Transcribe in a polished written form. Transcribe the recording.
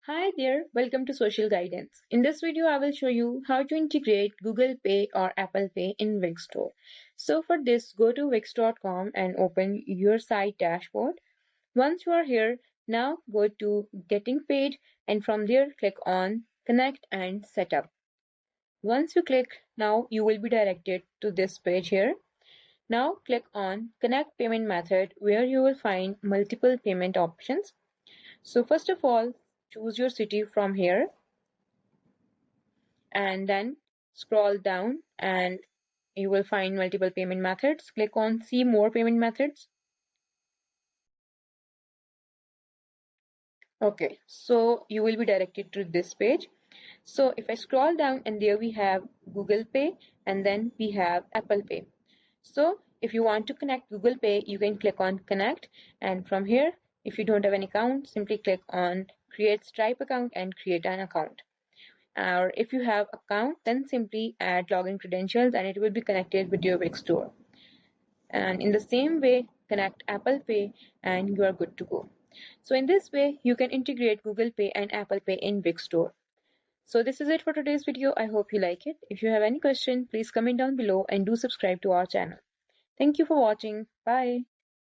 Hi there, welcome to Social Guidance. In this video, I will show you how to integrate Google Pay or Apple Pay in Wix Store. So for this, go to wix.com and open your site dashboard. Once you are here, now go to Getting Paid and from there click on Connect and Setup. Once you click, now you will be directed to this page here. Now click on Connect Payment Method where you will find multiple payment options. So first of all, choose your city from here and then scroll down and you will find multiple payment methods. Click on see more payment methods. Okay, so you will be directed to this page. So if I scroll down and there we have Google Pay and then we have Apple Pay. So if you want to connect Google Pay, you can click on connect, and from here, if you don't have an account, simply click on create Stripe account and create an account. Or if you have account, then simply add login credentials and it will be connected with your Wix store. And in the same way, connect Apple Pay and you are good to go. So in this way, you can integrate Google Pay and Apple Pay in Wix store. So this is it for today's video. I hope you like it. If you have any question, please comment down below and do subscribe to our channel. Thank you for watching. Bye.